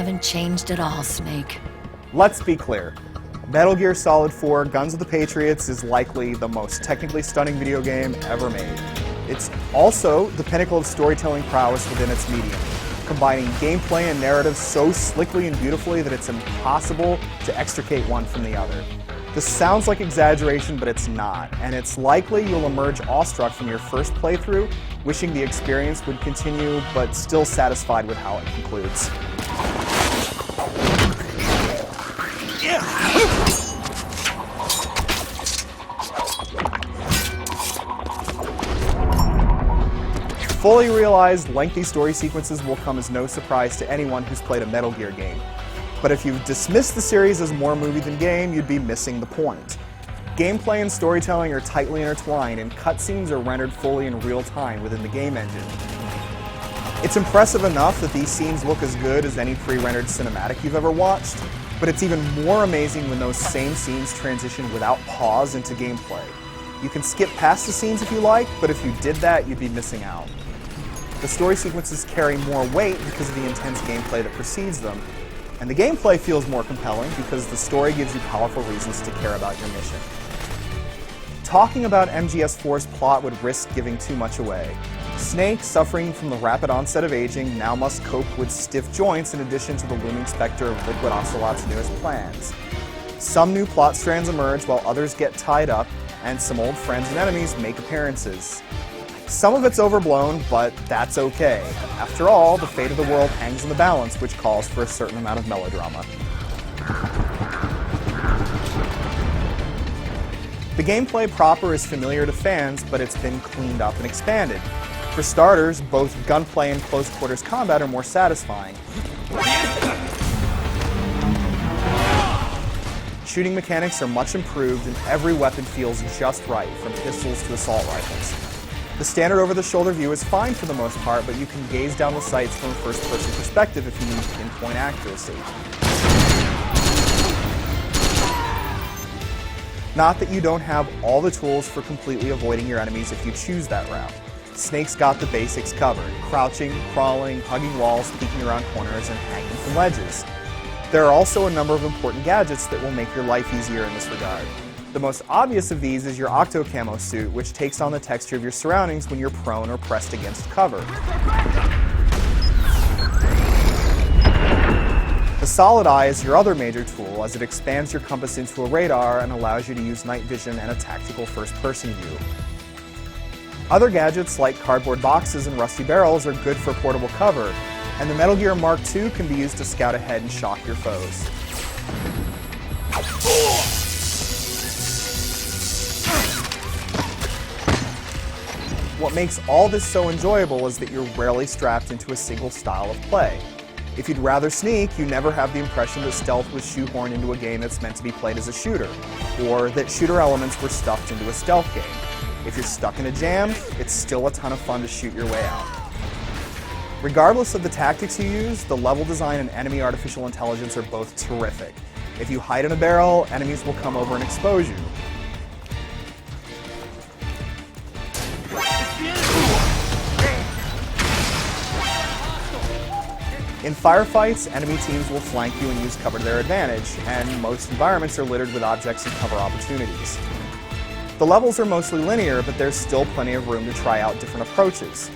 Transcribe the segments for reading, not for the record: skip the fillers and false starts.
haven't changed at all, Snake. Let's be clear. Metal Gear Solid 4 Guns of the Patriots is likely the most technically stunning video game ever made. It's also the pinnacle of storytelling prowess within its medium, combining gameplay and narrative so slickly and beautifully that it's impossible to extricate one from the other. This sounds like exaggeration, but it's not, and it's likely you'll emerge awestruck from your first playthrough, wishing the experience would continue, but still satisfied with how it concludes. Fully realized, lengthy story sequences will come as no surprise to anyone who's played a Metal Gear game. But if you've dismissed the series as more movie than game, you'd be missing the point. Gameplay and storytelling are tightly intertwined, and cutscenes are rendered fully in real time within the game engine. It's impressive enough that these scenes look as good as any pre-rendered cinematic you've ever watched, but it's even more amazing when those same scenes transition without pause into gameplay. You can skip past the scenes if you like, but if you did that, you'd be missing out. The story sequences carry more weight because of the intense gameplay that precedes them, and the gameplay feels more compelling because the story gives you powerful reasons to care about your mission. Talking about MGS4's plot would risk giving too much away. Snake, suffering from the rapid onset of aging, now must cope with stiff joints in addition to the looming specter of Liquid Ocelot's newest plans. Some new plot strands emerge while others get tied up, and some old friends and enemies make appearances. Some of it's overblown, but that's okay. After all, the fate of the world hangs in the balance, which calls for a certain amount of melodrama. The gameplay proper is familiar to fans, but it's been cleaned up and expanded. For starters, both gunplay and close-quarters combat are more satisfying. Shooting mechanics are much improved, and every weapon feels just right, from pistols to assault rifles. The standard over-the-shoulder view is fine for the most part, but you can gaze down the sights from a first-person perspective if you need pinpoint accuracy. Not that you don't have all the tools for completely avoiding your enemies if you choose that route. Snake's got the basics covered: crouching, crawling, hugging walls, peeking around corners, and hanging from ledges. There are also a number of important gadgets that will make your life easier in this regard. The most obvious of these is your Octo Camo suit, which takes on the texture of your surroundings when you're prone or pressed against cover. The Solid Eye is your other major tool, as it expands your compass into a radar and allows you to use night vision and a tactical first-person view. Other gadgets like cardboard boxes and rusty barrels are good for portable cover, and the Metal Gear Mark II can be used to scout ahead and shock your foes. What makes all this so enjoyable is that you're rarely strapped into a single style of play. If you'd rather sneak, you never have the impression that stealth was shoehorned into a game that's meant to be played as a shooter, or that shooter elements were stuffed into a stealth game. If you're stuck in a jam, it's still a ton of fun to shoot your way out. Regardless of the tactics you use, the level design and enemy artificial intelligence are both terrific. If you hide in a barrel, enemies will come over and expose you. In firefights, enemy teams will flank you and use cover to their advantage, and most environments are littered with objects and cover opportunities. The levels are mostly linear, but there's still plenty of room to try out different approaches.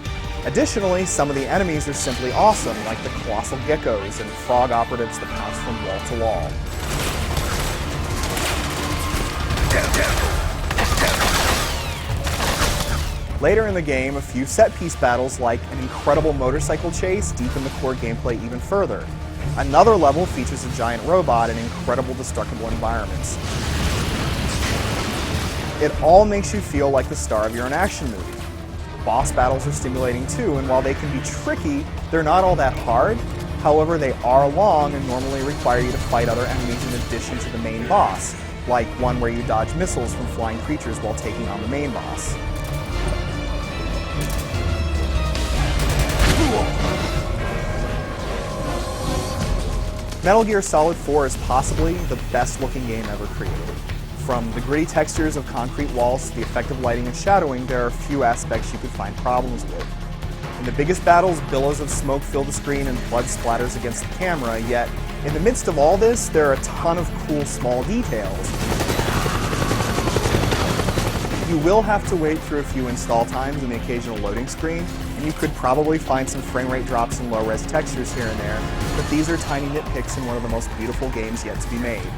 Additionally, some of the enemies are simply awesome, like the colossal geckos and frog operatives that pounce from wall to wall. Later in the game, a few set-piece battles like an incredible motorcycle chase deepen the core gameplay even further. Another level features a giant robot and incredible destructible environments. It all makes you feel like the star of your own action movie. Boss battles are stimulating too, and while they can be tricky, they're not all that hard. However, they are long and normally require you to fight other enemies in addition to the main boss, like one where you dodge missiles from flying creatures while taking on the main boss. Metal Gear Solid 4 is possibly the best looking game ever created. From the gritty textures of concrete walls to the effective lighting and shadowing, there are few aspects you could find problems with. In the biggest battles, billows of smoke fill the screen and blood splatters against the camera, yet in the midst of all this, there are a ton of cool small details. You will have to wait through a few install times and the occasional loading screen, and you could probably find some frame rate drops and low-res textures here and there, but these are tiny nitpicks in one of the most beautiful games yet to be made.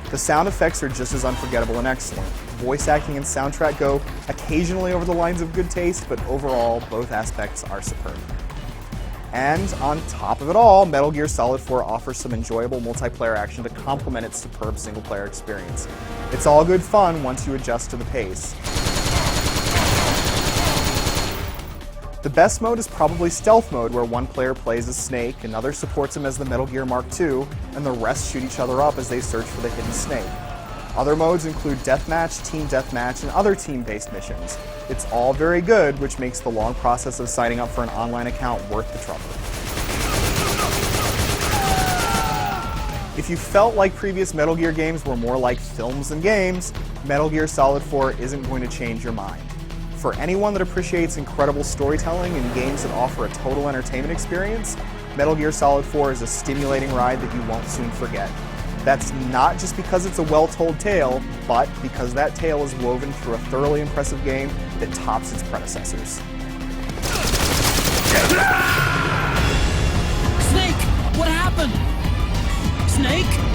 The sound effects are just as unforgettable and excellent. Voice acting and soundtrack go occasionally over the lines of good taste, but overall, both aspects are superb. And on top of it all, Metal Gear Solid 4 offers some enjoyable multiplayer action to complement its superb single-player experience. It's all good fun once you adjust to the pace. The best mode is probably Stealth Mode, where one player plays as Snake, another supports him as the Metal Gear Mark II, and the rest shoot each other up as they search for the hidden Snake. Other modes include Deathmatch, Team Deathmatch, and other team-based missions. It's all very good, which makes the long process of signing up for an online account worth the trouble. If you felt like previous Metal Gear games were more like films than games, Metal Gear Solid 4 isn't going to change your mind. For anyone that appreciates incredible storytelling and games that offer a total entertainment experience, Metal Gear Solid 4 is a stimulating ride that you won't soon forget. That's not just because it's a well-told tale, but because that tale is woven through a thoroughly impressive game that tops its predecessors. Snake! What happened? Snake?